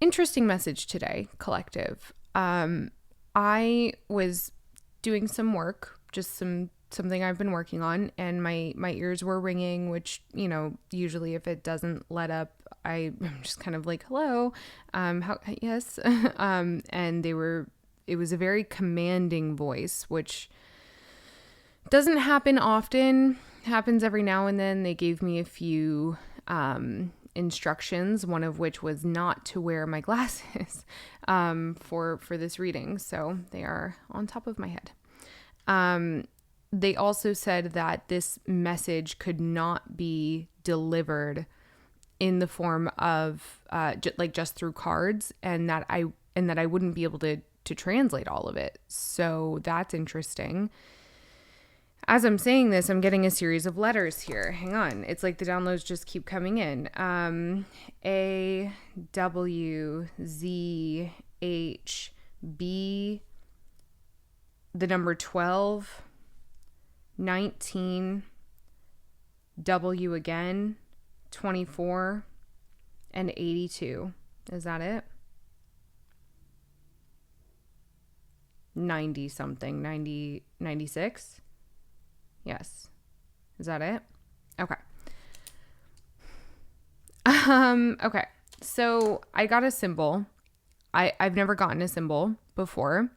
interesting message today, collective. I was doing some work, just something I've been working on, and my ears were ringing, which, usually if it doesn't let up, I'm just kind of like, hello, yes. And it was a very commanding voice, which doesn't happen often, happens every now and then. They gave me a few instructions, one of which was not to wear my glasses for this reading. So they are on top of my head. They also said that this message could not be delivered in the form of just through cards, and that I wouldn't be able to translate all of it. So that's interesting. As I'm saying this, I'm getting a series of letters here. Hang on. It's like the downloads just keep coming in. A, W, Z, H, B, the number 12, 19, W again, 24, and 82. Is that it? 90 something, 90, 96? Yes. Is that it? Okay. Okay. So I got a symbol. I've never gotten a symbol before.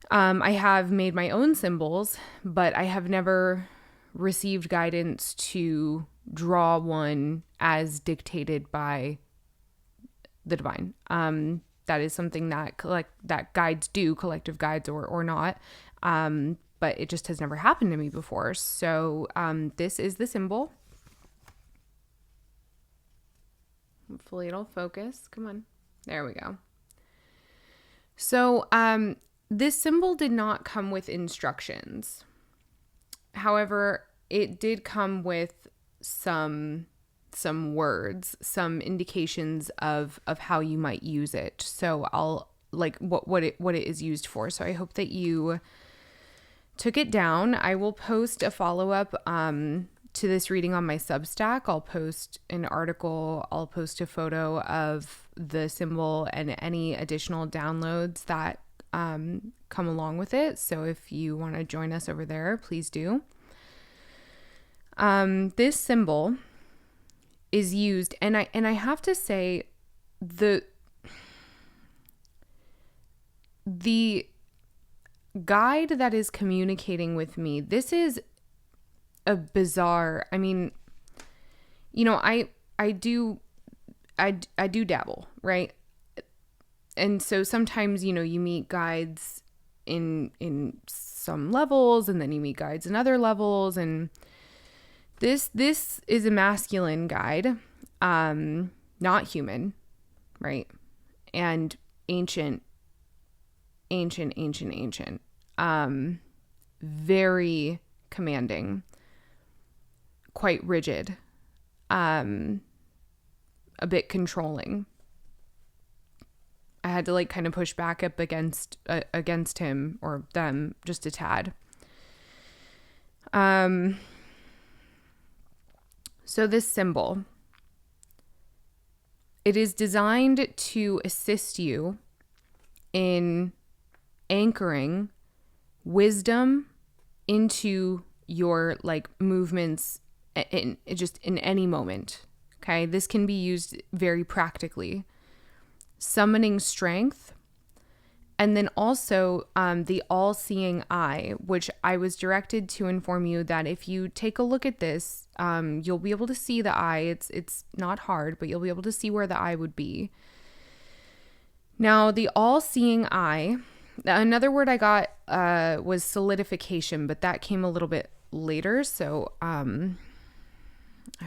I have made my own symbols, but I have never received guidance to draw one as dictated by the divine. That is something that guides do, collective guides or not. But it just has never happened to me before. So this is the symbol. Hopefully it'll focus. Come on. There we go. So this symbol did not come with instructions. However, it did come with some words, some indications of how you might use it. So I'll what it is used for. So I hope that you took it down. I will post a follow-up to this reading on my Substack. I'll post an article. I'll post a photo of the symbol and any additional downloads that come along with it. So if you want to join us over there, please do. This symbol is used, and I have to say the guide that is communicating with me, this is a bizarre, I mean, I do dabble, right? And so sometimes, you meet guides in some levels, and then you meet guides in other levels, and this is a masculine guide, not human, right? And ancient, very commanding, quite rigid, a bit controlling. I had to kind of push back up against him or them just a tad. So this symbol, it is designed to assist you in anchoring wisdom into your movements in any moment. Okay. This can be used very practically. Summoning strength, and then also the all-seeing eye, which I was directed to inform you that if you take a look at this, you'll be able to see the eye. It's not hard, but you'll be able to see where the eye would be. Now, the all-seeing eye, another word I got was solidification, but that came a little bit later, so I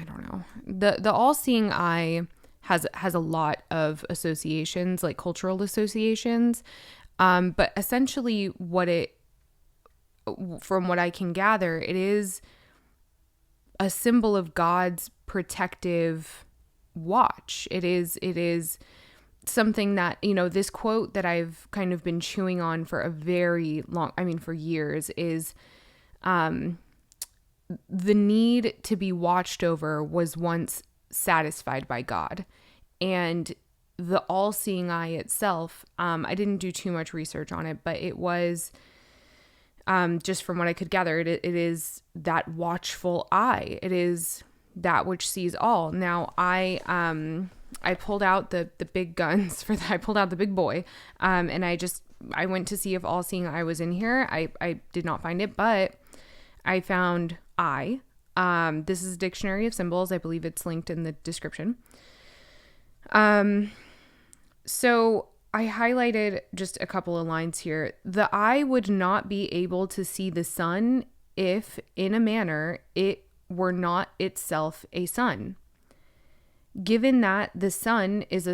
don't know. The all-seeing eye has a lot of associations, cultural associations. But essentially from what I can gather, it is a symbol of God's protective watch. It is something that, this quote that I've kind of been chewing on for a very long, for years, is the need to be watched over was once satisfied by God. And the all-seeing eye itself, I didn't do too much research on it, but it was, just from what I could gather, it is that watchful eye. It is that which sees all. Now, I pulled out the big guns for that. I pulled out the big boy, and I went to see if all-seeing eye was in here. I did not find it, but I found eye. This is a dictionary of symbols. I believe it's linked in the description. So I highlighted just a couple of lines here. The eye would not be able to see the sun if, in a manner, it were not itself a sun. Given that the sun is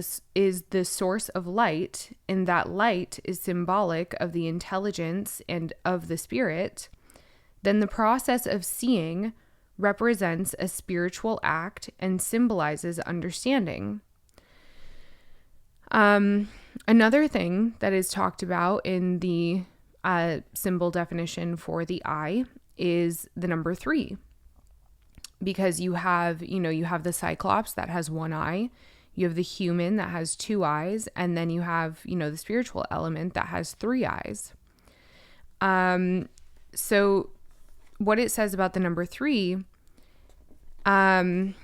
the source of light, and that light is symbolic of the intelligence and of the spirit, then the process of seeing represents a spiritual act and symbolizes understanding. Another thing that is talked about in the symbol definition for the eye is the number 3. Because you have the Cyclops that has one eye, you have the human that has 2 eyes, and then you have, the spiritual element that has 3 eyes. So what it says about the number 3, one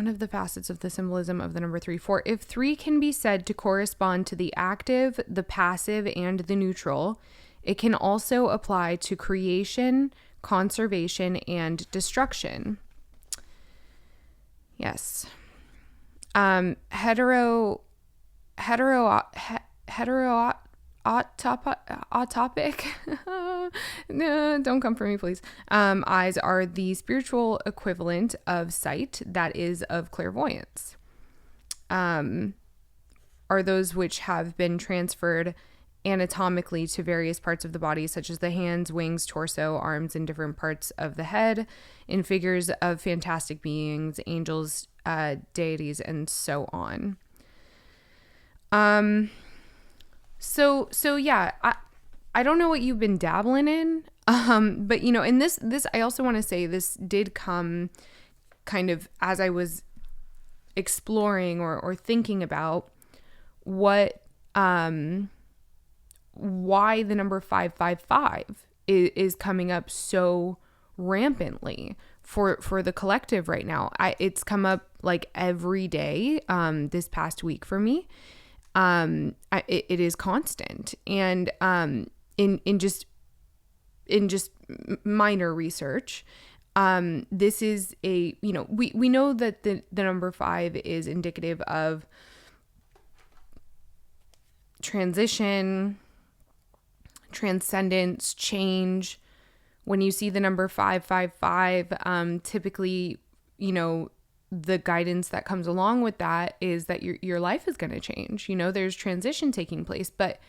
of the facets of the symbolism of the number 3, for if 3 can be said to correspond to the active, the passive, and the neutral, it can also apply to creation, conservation, and destruction. Yes. Heterotopic. No, don't come for me, please. Eyes are the spiritual equivalent of sight, that is, of clairvoyance. Are those which have been transferred anatomically to various parts of the body, such as the hands, wings, torso, arms, and different parts of the head, in figures of fantastic beings, angels, deities, and so on. So yeah, I don't know what you've been dabbling in, but in this I also want to say this did come kind of as I was exploring or thinking about why the number 555 is coming up so rampantly for the collective right now. It's come up like every day this past week for me. It is constant, and in just minor research, this is we know that the number 5 is indicative of transition, transcendence, change. When you see the number 555, typically, the guidance that comes along with that is that your life is going to change. There's transition taking place, but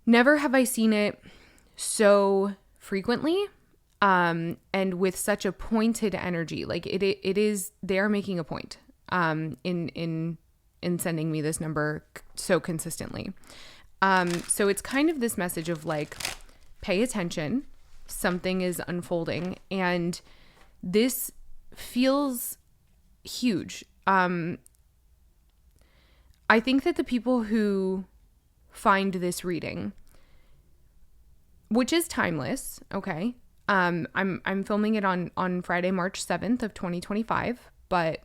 never have I seen it so frequently, and with such a pointed energy. Like it is, they are making a point, in sending me this number so consistently. So it's kind of this message of like, pay attention, something is unfolding, and this feels huge. I think that the people who find this reading, which is timeless, okay, I'm filming it on Friday, March 7th of 2025, but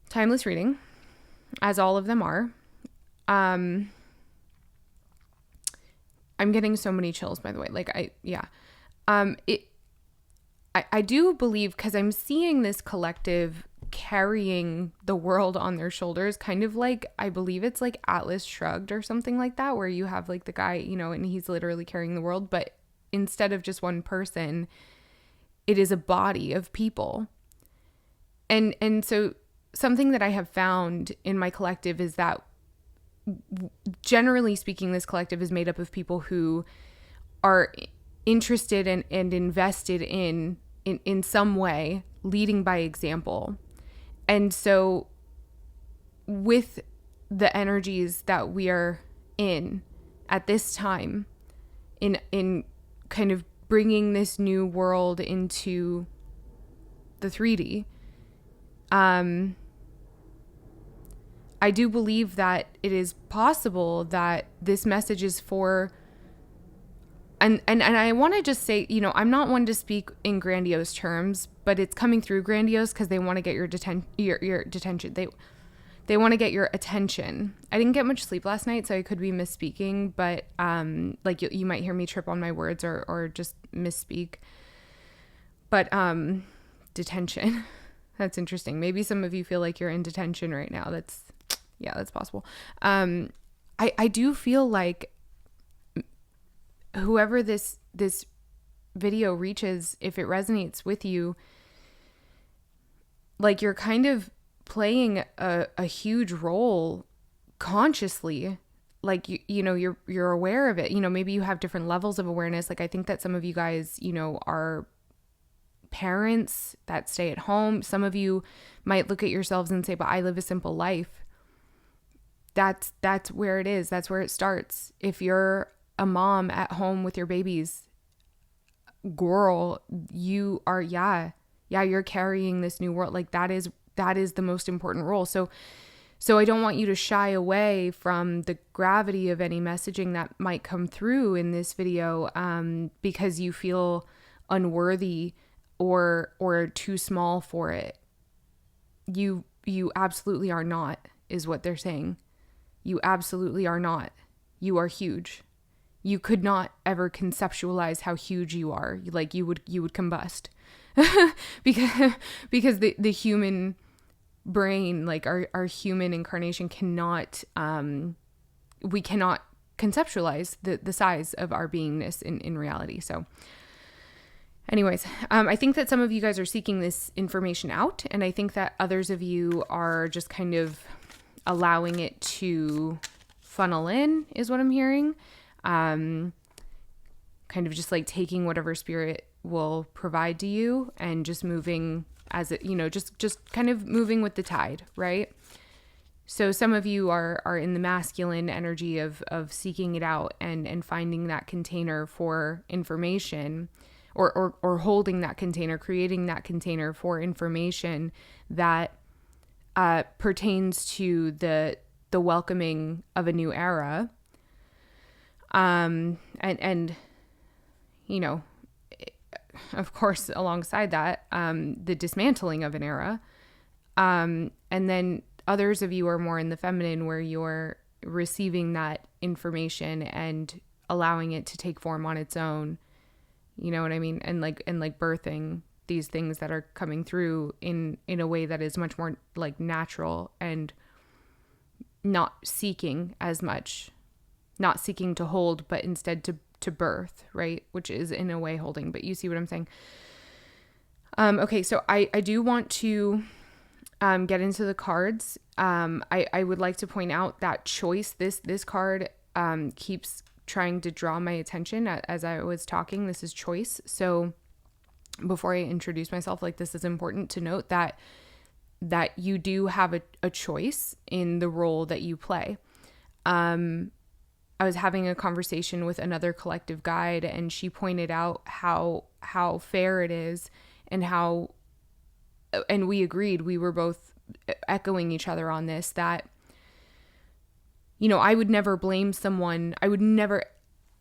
timeless reading, as all of them are. I'm getting so many chills, by the way. I do believe, because I'm seeing this collective carrying the world on their shoulders, kind of like, I believe it's like Atlas Shrugged or something like that, where you have like the guy, and he's literally carrying the world, but instead of just one person, it is a body of people. And so something that I have found in my collective is that, generally speaking, this collective is made up of people who are interested and invested in some way, leading by example. And so with the energies that we are in at this time, in kind of bringing this new world into the 3D, I do believe that it is possible that this message is for, and I want to just say, I'm not one to speak in grandiose terms, but it's coming through grandiose because they want to get your detention. They want to get your attention. I didn't get much sleep last night, so I could be misspeaking, but like you might hear me trip on my words or just misspeak. But detention, that's interesting. Maybe some of you feel like you're in detention right now. That's possible. I do feel like whoever this video reaches, if it resonates with you, like you're kind of playing a huge role consciously. Like you're aware of it. Maybe you have different levels of awareness. Like I think that some of you guys, are parents that stay at home. Some of you might look at yourselves and say, but I live a simple life. That's where it is. That's where it starts. If you're a mom at home with your babies, girl, you are, you're carrying this new world. Like that is the most important role. So I don't want you to shy away from the gravity of any messaging that might come through in this video, because you feel unworthy or too small for it. You absolutely are not, is what they're saying. You absolutely are not. You are huge. You could not ever conceptualize how huge you are. Like you would combust because the human brain, like our human incarnation cannot, we cannot conceptualize the size of our beingness in reality. So anyways, I think that some of you guys are seeking this information out, and I think that others of you are just kind of allowing it to funnel in, is what I'm hearing. Kind of just like taking whatever spirit will provide to you and just moving as it, just kind of moving with the tide, right? So some of you are in the masculine energy of seeking it out and finding that container for information, or holding that container, creating that container for information that pertains to the welcoming of a new era. And of course, alongside that, the dismantling of an era. And then others of you are more in the feminine, where you're receiving that information and allowing it to take form on its own. You know what I mean? And like birthing these things that are coming through in a way that is much more like natural, and not seeking as much, not seeking to hold, but instead to birth, right? Which is in a way holding, but you see what I'm saying? Okay, so I do want to get into the cards. I would like to point out that choice, this card keeps trying to draw my attention as I was talking. This is choice. So before I introduce myself, like, this is important to note that you do have a choice in the role that you play. I was having a conversation with another collective guide, and she pointed out how fair it is, and we agreed, we were both echoing each other on this, that, I would never blame someone. I would never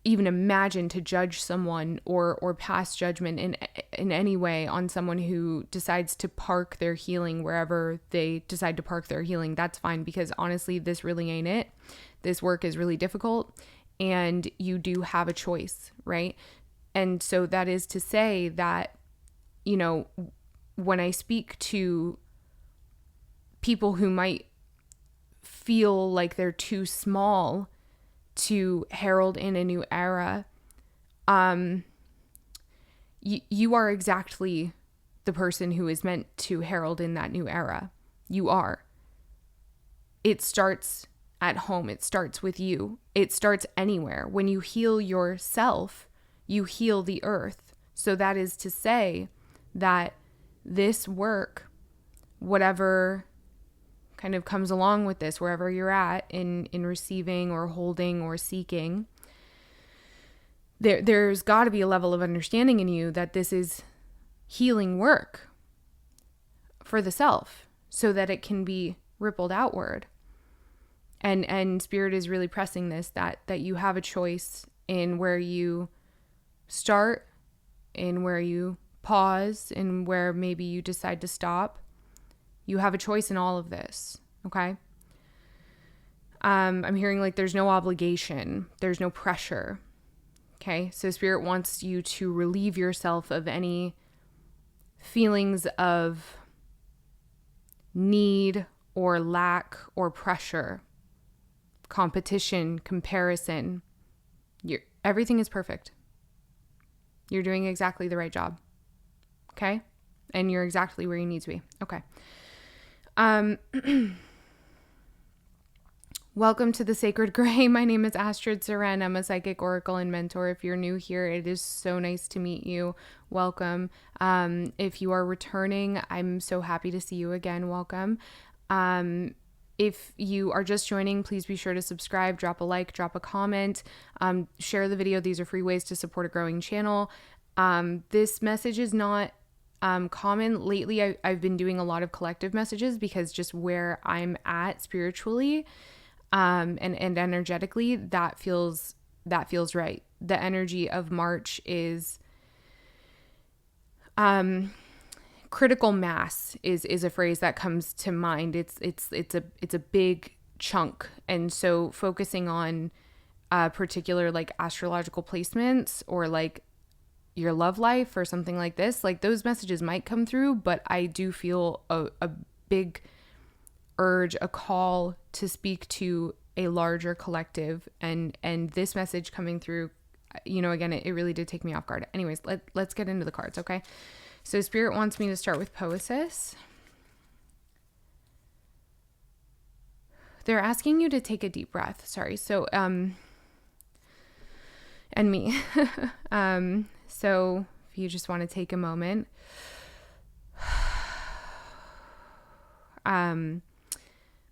even imagine to judge someone or pass judgment in any way on someone who decides to park their healing wherever they decide to park their healing. That's fine, because honestly, this really ain't it. This work is really difficult, and you do have a choice, right? And so that is to say that, when I speak to people who might feel like they're too small to herald in a new era, you are exactly the person who is meant to herald in that new era. You are. It starts at home. It starts with you. It starts anywhere. When you heal yourself, you heal the earth. So that is to say that this work, whatever kind of comes along with this, wherever you're at in receiving or holding or seeking, there's got to be a level of understanding in you that this is healing work for the self. so that it can be rippled outward. And Spirit is really pressing this, that you have a choice in where you start, in where you pause, in where maybe you decide to stop. You have a choice in all of this, okay? I'm hearing like there's no obligation, there's no pressure, okay? So Spirit wants you to relieve yourself of any feelings of need or lack or pressure, competition, comparison. Everything is perfect. You're doing exactly the right job, okay? And you're exactly where you need to be, okay? Welcome to The Sacred Gray. My name is Astrid. I'm a psychic oracle and mentor. If you're new here, it is so nice to meet you. Welcome. If you are returning, I'm so happy to see you again. Welcome. If you are just joining, please be sure to subscribe, drop a like, drop a comment, share the video. These are free ways to support a growing channel. This message is not common. Lately, I've been doing a lot of collective messages because just where I'm at spiritually and energetically, that feels right. The energy of March is critical mass is a phrase that comes to mind. It's a big chunk, and so focusing on particular like astrological placements or like your love life or something like this, like those messages might come through, but I do feel a big urge, a call to speak to a larger collective, and this message coming through, again, it really did take me off guard. Anyways, let's get into the cards, okay? So Spirit wants me to start with Poesis. They're asking you to take a deep breath. Sorry. So, and me. So if you just want to take a moment, my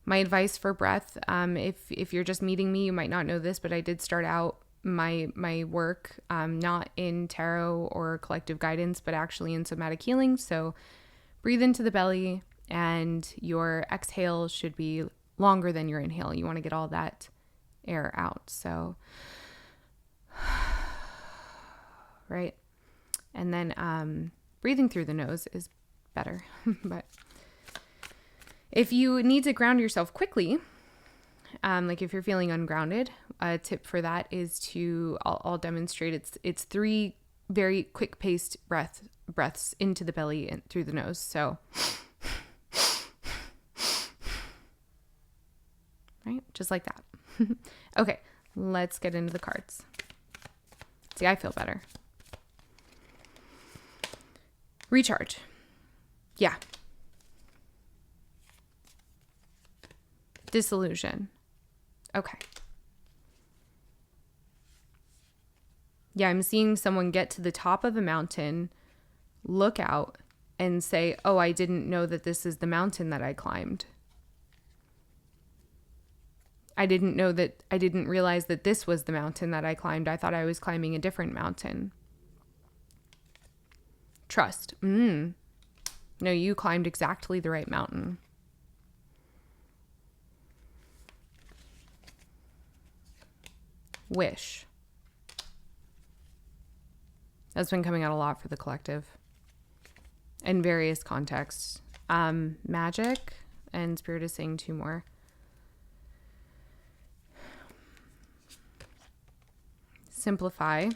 advice for breath, if you're just meeting me, you might not know this, but I did start out my work, not in tarot or collective guidance, but actually in somatic healing. So breathe into the belly, and your exhale should be longer than your inhale. You want to get all that air out. So, right. And then, breathing through the nose is better, but if you need to ground yourself quickly, like if you're feeling ungrounded, a tip for that is I'll demonstrate. It's 3 very quick paced breaths into the belly and through the nose. So, right, just like that. Okay, let's get into the cards. See, I feel better. Recharge. Yeah. Disillusion. Okay. Yeah, I'm seeing someone get to the top of a mountain, look out, and say, oh, I didn't know that this is the mountain that I climbed. I didn't realize that this was the mountain that I climbed. I thought I was climbing a different mountain. Trust. No, you climbed exactly the right mountain. Wish. That's been coming out a lot for the collective in various contexts. Magic, and Spirit is saying 2 more. Simplify.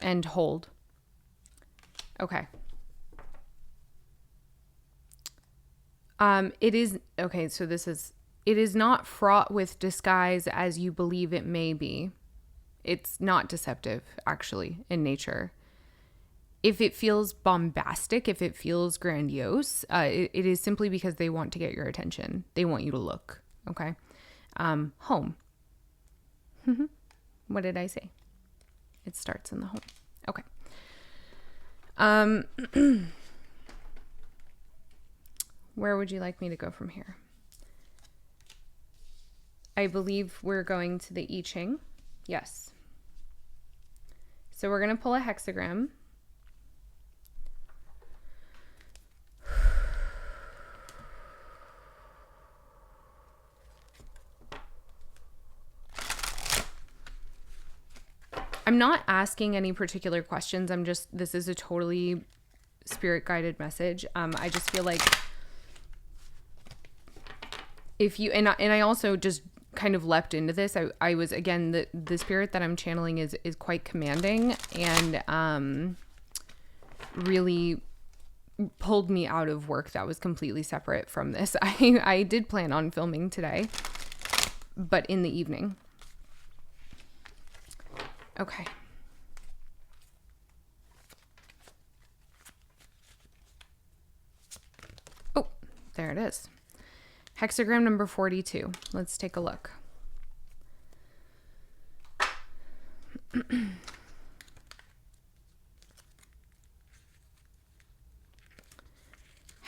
And hold. Okay. It is not fraught with disguise as you believe it may be. It's not deceptive, actually, in nature. If it feels bombastic, if it feels grandiose, it is simply because they want to get your attention. They want you to look, okay? Home. What did I say? It starts in the home. Okay. Where would you like me to go from here? I believe we're going to the I Ching. Yes. So we're going to pull a hexagram. I'm not asking any particular questions. This is a totally spirit guided message. I just feel like if you, and I also just kind of leapt into this. I was, again, the spirit that I'm channeling is quite commanding, and really pulled me out of work that was completely separate from this. I did plan on filming today, but in the evening. Okay. Oh, there it is. Hexagram number 42. Let's take a look.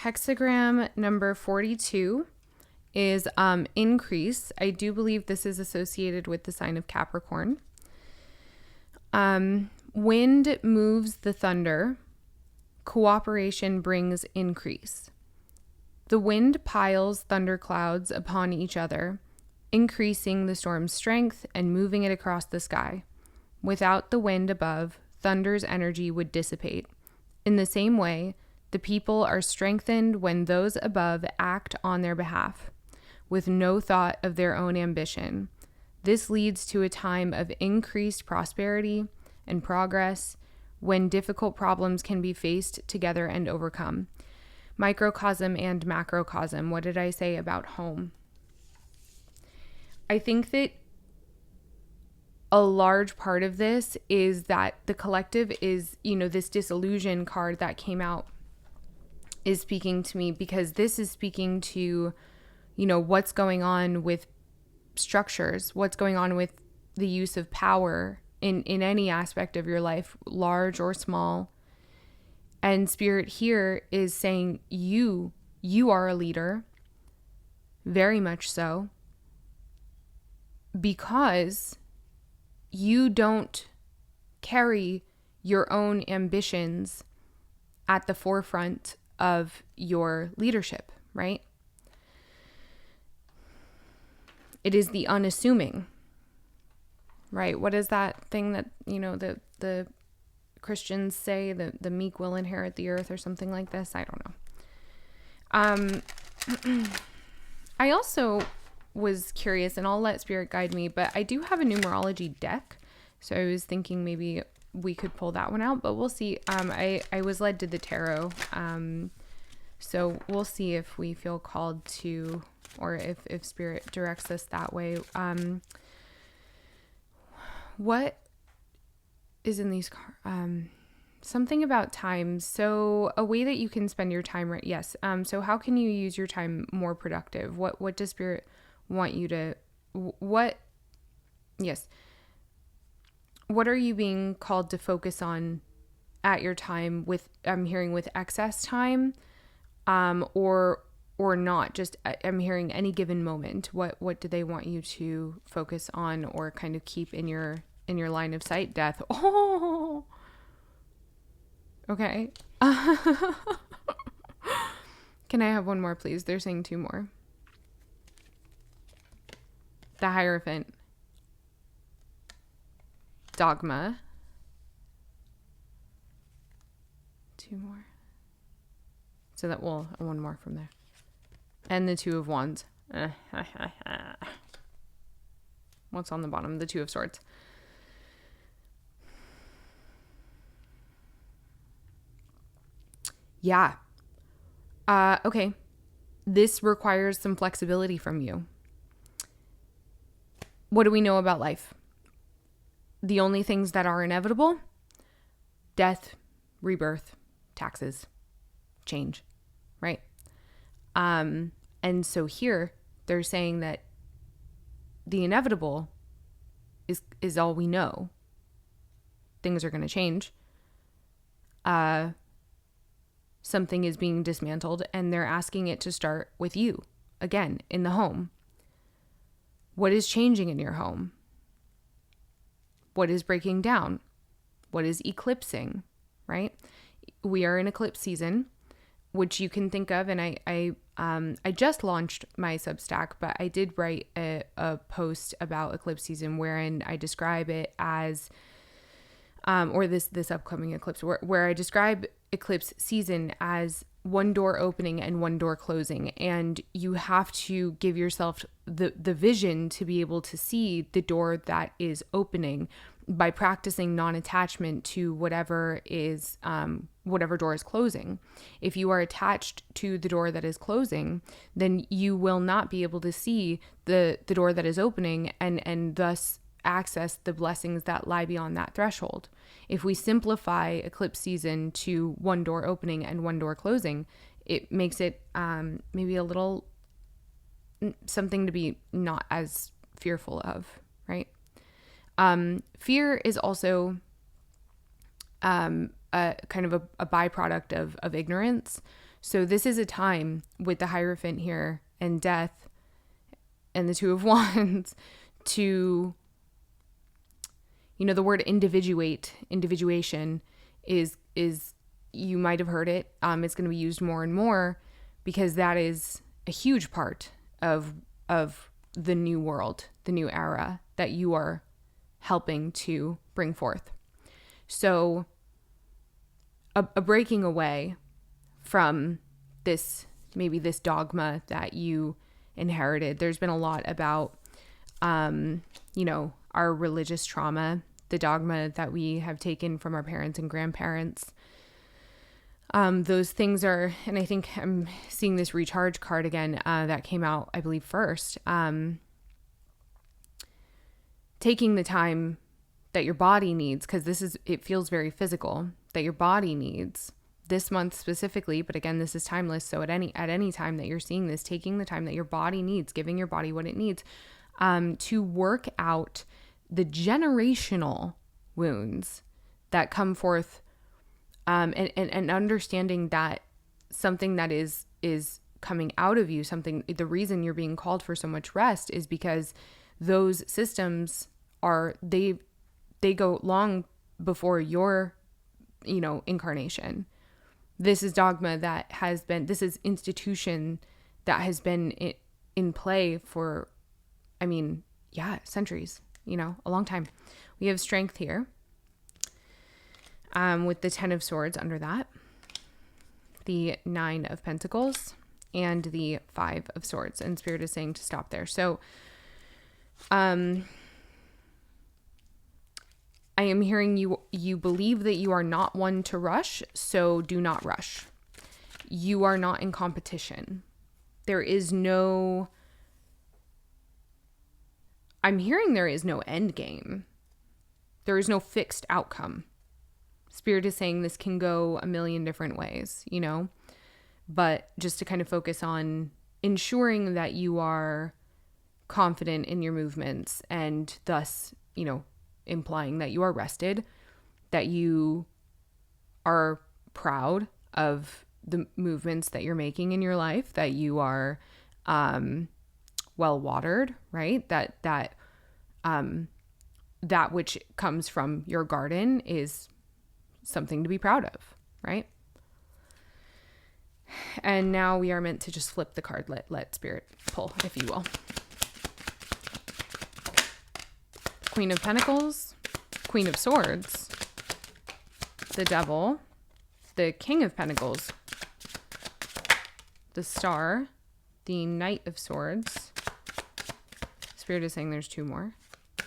Hexagram number 42 is increase. I do believe this is associated with the sign of Capricorn. Wind moves the thunder. Cooperation brings increase. The wind piles thunderclouds upon each other, increasing the storm's strength and moving it across the sky. Without the wind above, thunder's energy would dissipate. In the same way, the people are strengthened when those above act on their behalf, with no thought of their own ambition. This leads to a time of increased prosperity and progress when difficult problems can be faced together and overcome. Microcosm and macrocosm. What did I say about home? I think that a large part of this is that the collective is, this disillusion card that came out is speaking to me, because this is speaking to, what's going on with structures, what's going on with the use of power in any aspect of your life, large or small. And Spirit here is saying you are a leader, very much so, because you don't carry your own ambitions at the forefront of your leadership, right? It is the unassuming, right? What is that thing that, the Christians say, the meek will inherit the earth or something like this? I don't know. I also was curious, and I'll let Spirit guide me, but I do have a numerology deck. So I was thinking maybe we could pull that one out, but we'll see. I was led to the tarot. So we'll see if we feel called to, or if Spirit directs us that way. What is in these something about time? So a way that you can spend your time, right? Yes. So how can you use your time more productive? What does Spirit want you to, yes. What are you being called to focus on at your time with, I'm hearing with excess time, or not, just I'm hearing any given moment. What do they want you to focus on or kind of keep in your line of sight? Death. Oh, okay. Can I have one more, please? They're saying two more. The Hierophant. Dogma. Two more. So that one more from there. And the Two of Wands. What's on the bottom? The Two of Swords. Yeah. Okay. This requires some flexibility from you. What do we know about life? The only things that are inevitable: death, rebirth, taxes, change, right? And so here they're saying that the inevitable is all we know. Things are going to change. Something is being dismantled, and they're asking it to start with you, again, in the home. What is changing in your home? What is breaking down? What is eclipsing, right? We are in eclipse season, which you can think of, and I just launched my Substack, but I did write a post about eclipse season wherein I describe it as or this upcoming eclipse, where I describe eclipse season as one door opening and one door closing. And you have to give yourself the vision to be able to see the door that is opening by practicing non-attachment to whatever door is closing. If you are attached to the door that is closing, then you will not be able to see the door that is opening and thus access the blessings that lie beyond that threshold. If we simplify eclipse season to one door opening and one door closing, it makes it maybe a little something to be not as fearful of, right? Fear is also a kind of a byproduct of ignorance. So this is a time with the Hierophant here and death and the Two of Wands to, the word individuation is you might have heard it. It's going to be used more and more because that is a huge part of the new world, the new era that you are helping to bring forth. So a breaking away from this dogma that you inherited. There's been a lot about, our religious trauma, the dogma that we have taken from our parents and grandparents. Those things are, and I think I'm seeing this recharge card again, that came out, I believe, first. Taking the time that your body needs, because it feels very physical, that your body needs this month specifically, but again, this is timeless. So at any time that you're seeing this, taking the time that your body needs, giving your body what it needs, to work out the generational wounds that come forth, and understanding that something that is coming out of you, the reason you're being called for so much rest is because those systems they go long before your, incarnation. This is dogma this is institution that has been in play for, centuries, a long time. We have strength here, with the 10 of Swords under that, the 9 of Pentacles, and the 5 of Swords. And Spirit is saying to stop there. So, I am hearing you believe that you are not one to rush, so do not rush. You are not in competition. I'm hearing there is no end game. There is no fixed outcome. Spirit is saying this can go a million different ways, but just to kind of focus on ensuring that you are confident in your movements and thus, implying that you are rested, that you are proud of the movements that you're making in your life, that you are well watered, right? That which comes from your garden is something to be proud of, right? And now we are meant to just flip the card. Let Spirit pull, if you will. Queen of Pentacles, Queen of Swords, the Devil, the King of Pentacles, the Star, the Knight of Swords. Spirit is saying there's 2 more,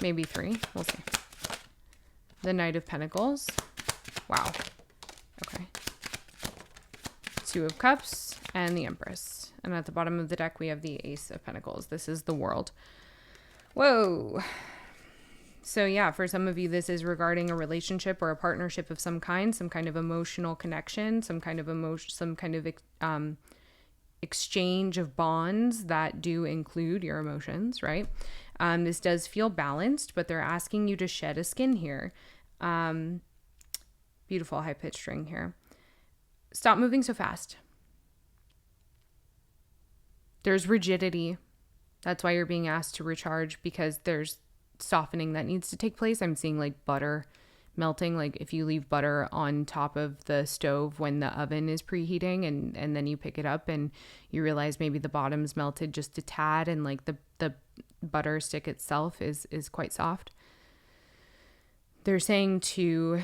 maybe 3. We'll see. The Knight of Pentacles. Wow. Okay. 2 of Cups and the Empress. And at the bottom of the deck, we have the Ace of Pentacles. This is the World. Whoa. So yeah, for some of you, this is regarding a relationship or a partnership of some kind of emotional connection, some kind of exchange of bonds that do include your emotions, right? This does feel balanced, but they're asking you to shed a skin here. Beautiful high-pitched string here. Stop moving so fast. There's rigidity. That's why you're being asked to recharge, because there's softening that needs to take place. I'm seeing like butter melting, like if you leave butter on top of the stove when the oven is preheating and then you pick it up and you realize maybe the bottom's melted just a tad and like the butter stick itself is quite soft. They're saying to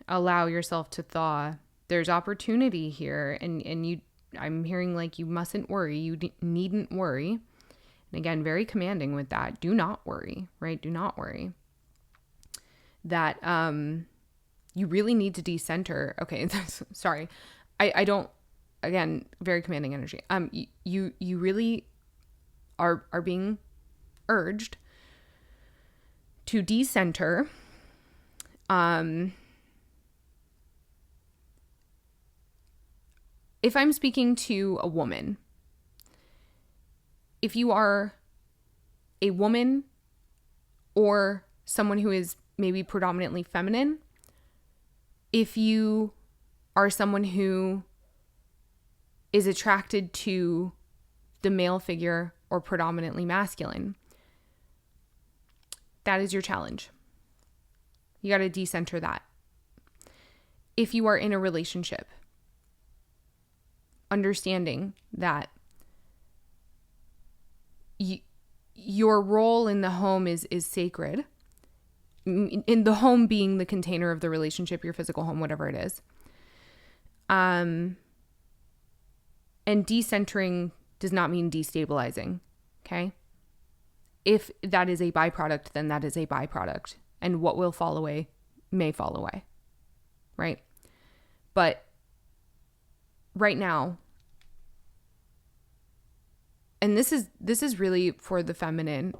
allow yourself to thaw. There's opportunity here, and I'm hearing like you mustn't worry. You needn't worry. And again, very commanding with that. Do not worry, right? Do not worry. That you really need to decenter. Okay, sorry. I don't, again, very commanding energy. You really are being urged to decenter. If I'm speaking to a woman, if you are a woman or someone who is maybe predominantly feminine, if you are someone who is attracted to the male figure or predominantly masculine, that is your challenge. You got to decenter that. If you are in a relationship, understanding that your role in the home is sacred, in the home being the container of the relationship, your physical home, whatever it is. And decentering does not mean destabilizing, okay? If that is a byproduct, then that is a byproduct. And what will fall away may fall away, right? But right now, and this is really for the feminine,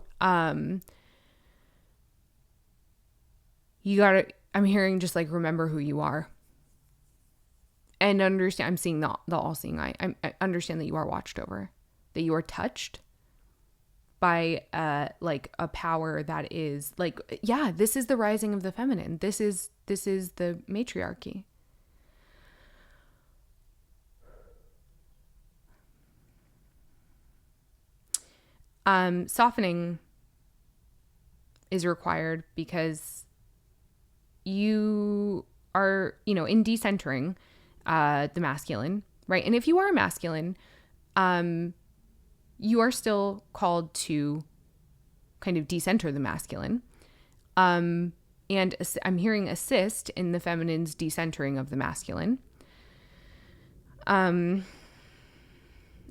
you gotta, I'm hearing just like remember who you are. And understand, I'm seeing the all-seeing eye. I understand that you are watched over, that you are touched by like a power that is like, yeah, this is the rising of the feminine. This is the matriarchy. Softening is required because you are, in decentering the masculine, right? And if you are masculine, you are still called to kind of decenter the masculine. And I'm hearing assist in the feminine's decentering of the masculine.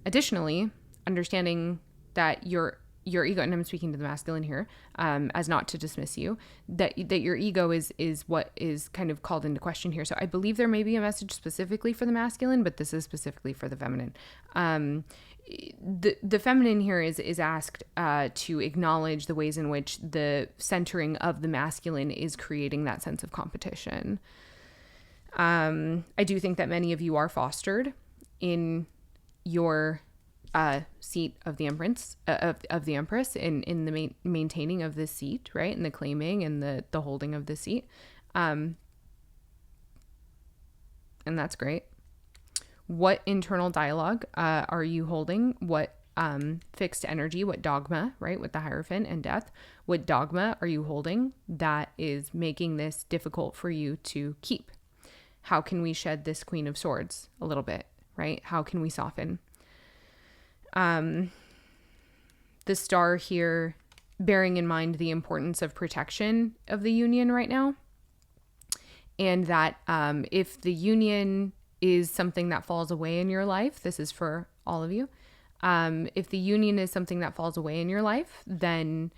Additionally, understanding that your ego, and I'm speaking to the masculine here, as not to dismiss you, that your ego is what is kind of called into question here. So I believe there may be a message specifically for the masculine, but this is specifically for the feminine. The feminine here is asked to acknowledge the ways in which the centering of the masculine is creating that sense of competition. I do think that many of you are fostered in your seat of the empress, of the empress, in the maintaining of this seat, right, and the claiming and the holding of the seat, and that's great. What internal dialogue are you holding? What fixed energy? What dogma, right, with the Hierophant and death? What dogma are you holding that is making this difficult for you to keep? How can we shed this Queen of Swords a little bit, right? How can we soften? The star here, bearing in mind the importance of protection of the union right now, and that if the union is something that falls away in your life, this is for all of you. If the union is something that falls away in your life, then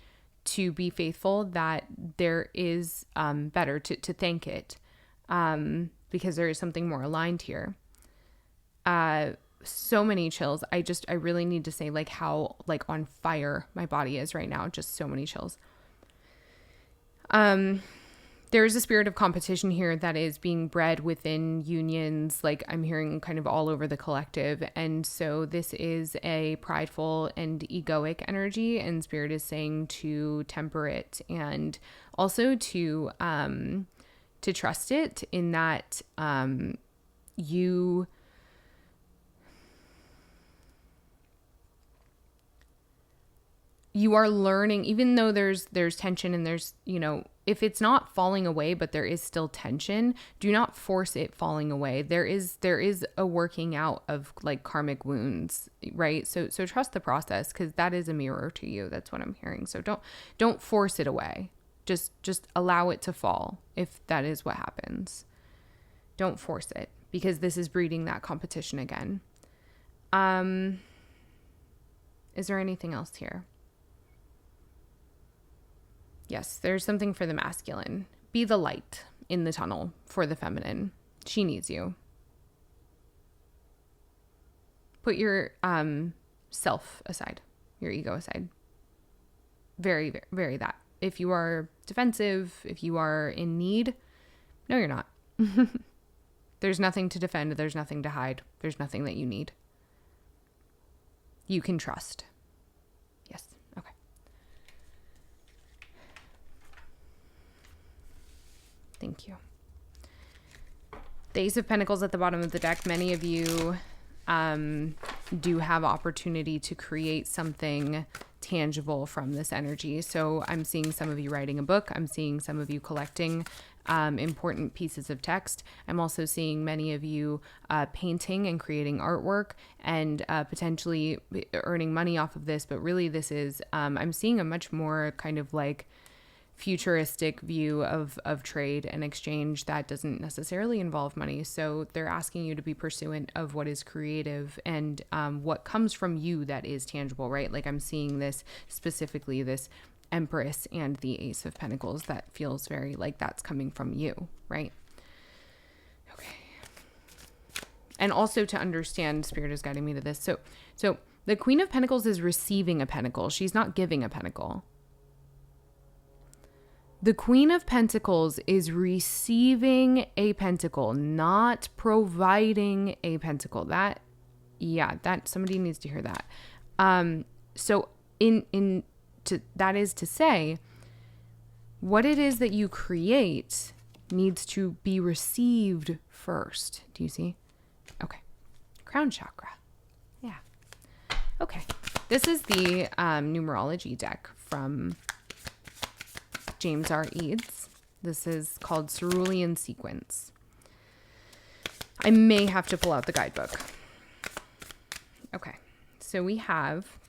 to be faithful that there is better to thank it, because there is something more aligned here. So many chills. I really need to say like how like on fire my body is right now. Just so many chills. There's a spirit of competition here that is being bred within unions. Like I'm hearing kind of all over the collective. And so this is a prideful and egoic energy, and spirit is saying to temper it and also to trust it in that, you are learning, even though there's tension and there's, if it's not falling away, but there is still tension, do not force it falling away. There is a working out of like karmic wounds, right? So trust the process, because that is a mirror to you. That's what I'm hearing. So don't force it away, Just allow it to fall if that is what happens. Don't force it, because this is breeding that competition again. Is there anything else here? Yes, there's something for the masculine. Be the light in the tunnel for the feminine. She needs you. Put your self aside, your ego aside. Very, very, very that. If you are defensive, if you are in need, no, you're not. There's nothing to defend. There's nothing to hide. There's nothing that you need. You can trust. Yes. Okay. Thank you. The Ace of Pentacles at the bottom of the deck. Many of you do have opportunity to create something tangible from this energy. So I'm seeing some of you writing a book. I'm seeing some of you collecting important pieces of text. I'm also seeing many of you painting and creating artwork and potentially earning money off of this. But really this is, I'm seeing a much more kind of like futuristic view of trade and exchange that doesn't necessarily involve money. So they're asking you to be pursuant of what is creative and what comes from you that is tangible, right? Like I'm seeing this specifically, this Empress and the Ace of Pentacles, that feels very like that's coming from you, right? Okay. And also to understand, Spirit is guiding me to this. So the Queen of Pentacles is receiving a pentacle. She's not giving a pentacle. The Queen of Pentacles is receiving a pentacle, not providing a pentacle. That somebody needs to hear that. So that is to say, what it is that you create needs to be received first. Do you see? Okay. Crown chakra. Yeah. Okay. This is the numerology deck from James R. Eads. This is called Cerulean Sequence. I may have to pull out the guidebook. Okay. So we have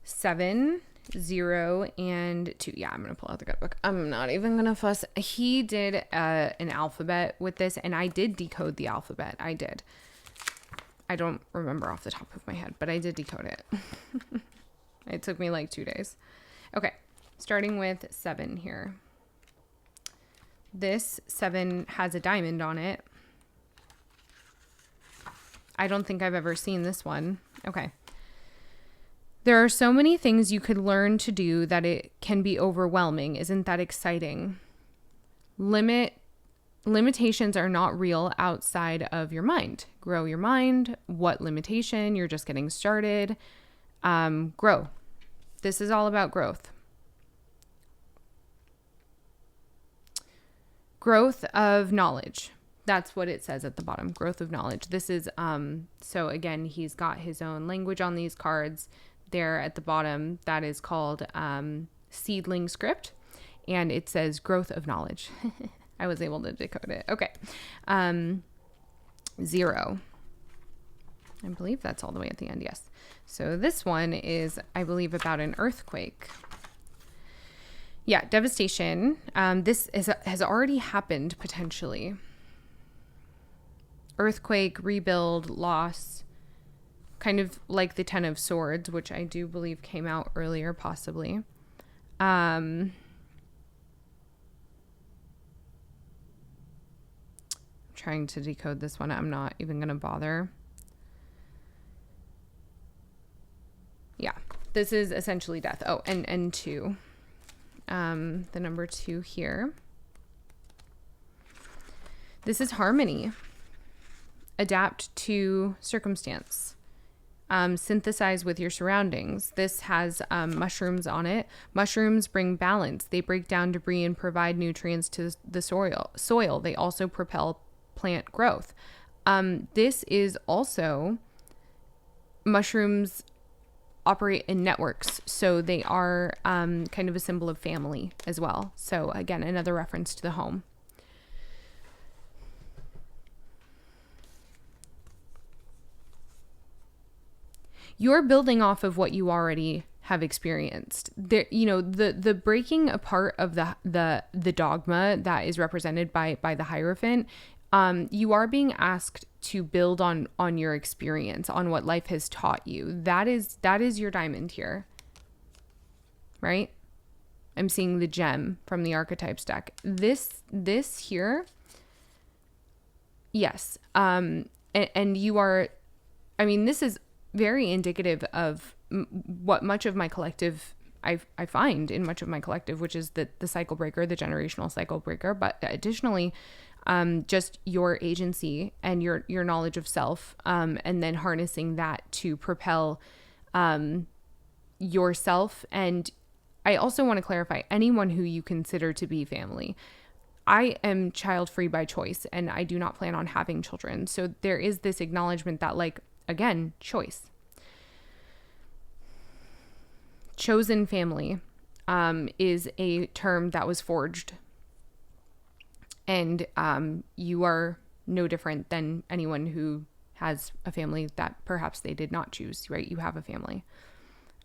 7, 0, and 2. Yeah, I'm going to pull out the guidebook. I'm not even going to fuss. He did an alphabet with this, and I did decode the alphabet. I did. I don't remember off the top of my head, but I did decode it. It took me like 2 days. Okay, starting with 7 here. This 7 has a diamond on it. I don't think I've ever seen this one. Okay. There are so many things you could learn to do that it can be overwhelming. Isn't that exciting? Limitations are not real outside of your mind. Grow your mind. What limitation? You're just getting started. Grow. This is all about growth. Growth of knowledge. That's what it says at the bottom. Growth of knowledge. This is, so again, he's got his own language on these cards. There at the bottom, that is called seedling script, and it says growth of knowledge. I was able to decode it. Okay. 0. I believe that's all the way at the end. Yes. So this one is, I believe, about an earthquake. Yeah. Devastation. This has already happened potentially. Earthquake, rebuild, loss. Kind of like the 10 of Swords, which I do believe came out earlier, possibly. Trying to decode this one. I'm not even going to bother. Yeah, this is essentially death. Oh, and 2. The number 2 here. This is harmony. Adapt to circumstance. Synthesize with your surroundings. This has mushrooms on it. Mushrooms bring balance. They break down debris and provide nutrients to the soil. They also propel plant growth. This is also, mushrooms operate in networks. So they are kind of a symbol of family as well. So again, another reference to the home. You're building off of what you already have experienced. There, the breaking apart of the dogma that is represented by the Hierophant, you are being asked to build on your experience, on what life has taught you. That is your diamond here, right? I'm seeing the gem from the archetypes deck. This here, yes. And you are, this is very indicative of what much of my collective, I find in much of my collective, which is the cycle breaker, the generational cycle breaker, but additionally, just your agency and your knowledge of self, and then harnessing that to propel yourself. And I also want to clarify, anyone who you consider to be family. I am child-free by choice, and I do not plan on having children. So there is this acknowledgement that, like, again, choice. Chosen family is a term that was forged. And you are no different than anyone who has a family that perhaps they did not choose, right? You have a family,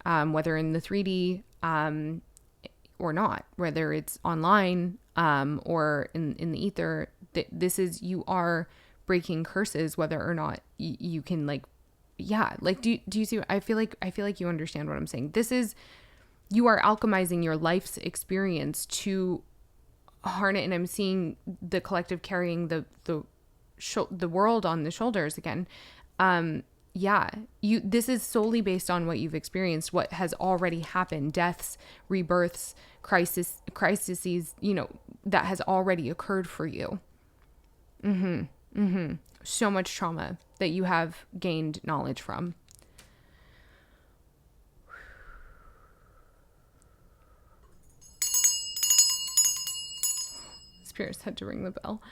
whether in the 3D or not, whether it's online or in the ether. This is, you are breaking curses, whether or not you can, like, yeah, like, do you see? I feel like you understand what I'm saying. This is, you are alchemizing your life's experience to harness, and I'm seeing the collective carrying the world on the shoulders again. This is solely based on what you've experienced, what has already happened, deaths, rebirths, crises, that has already occurred for you. So much trauma that you have gained knowledge from. Spirits had to ring the bell.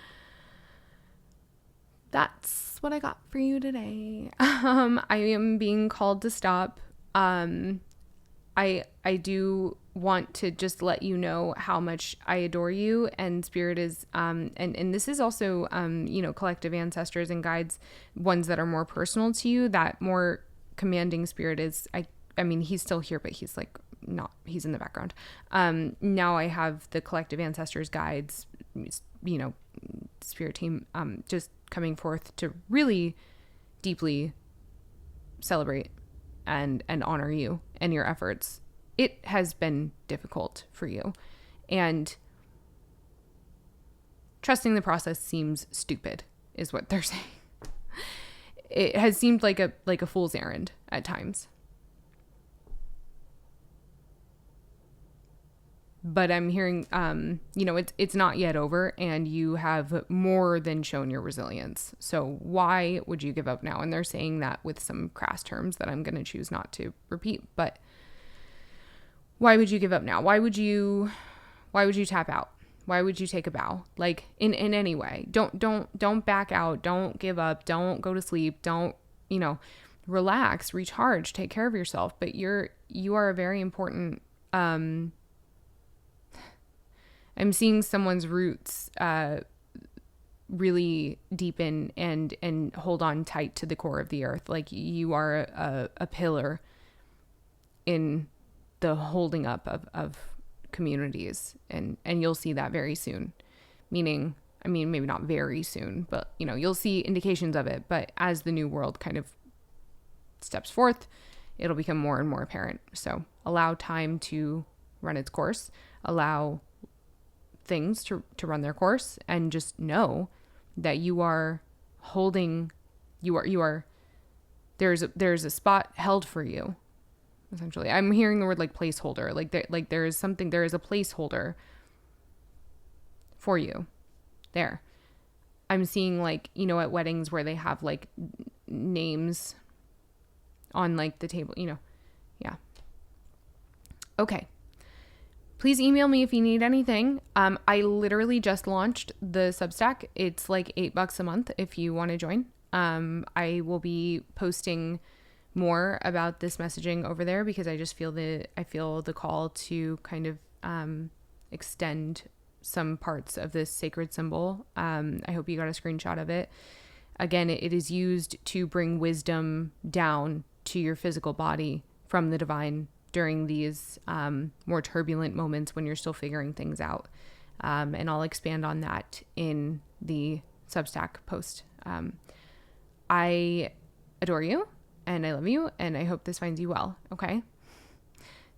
That's what I got for you today. I am being called to stop. I do want to just let you know how much I adore you, and Spirit is and this is also collective ancestors and guides, ones that are more personal to you. That more commanding Spirit is, I mean he's still here, but he's like not, he's in the background. Now I have the collective ancestors, guides, Spirit team, just coming forth to really deeply celebrate and honor you and your efforts. It has been difficult for you, and trusting the process seems stupid, is what they're saying. It has seemed like a fool's errand at times. But I'm hearing, it's not yet over, and you have more than shown your resilience. So why would you give up now? And they're saying that with some crass terms that I'm going to choose not to repeat. But why would you give up now? Why would you tap out? Why would you take a bow? Like in any way? Don't back out. Don't give up. Don't go to sleep. Don't, relax, recharge, take care of yourself. But you are a very important, I'm seeing someone's roots really deepen and hold on tight to the core of the earth. Like you are a pillar in the holding up of communities, and you'll see that very soon. Meaning, maybe not very soon, but you'll see indications of it. But as the new world kind of steps forth, it'll become more and more apparent. So allow time to run its course. Allow things to run their course, and just know that you are holding, there's a spot held for you. Essentially, I'm hearing the word like placeholder, there is a placeholder for you there. I'm seeing at weddings where they have like names on like the table, yeah. Okay. Please email me if you need anything. I literally just launched the Substack. It's like $8 a month if you want to join. I will be posting more about this messaging over there because I just feel the call to kind of extend some parts of this sacred symbol. I hope you got a screenshot of it. Again, it is used to bring wisdom down to your physical body from the divine during these more turbulent moments when you're still figuring things out. And I'll expand on that in the Substack post. I adore you and I love you and I hope this finds you well. Okay.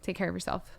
Take care of yourself.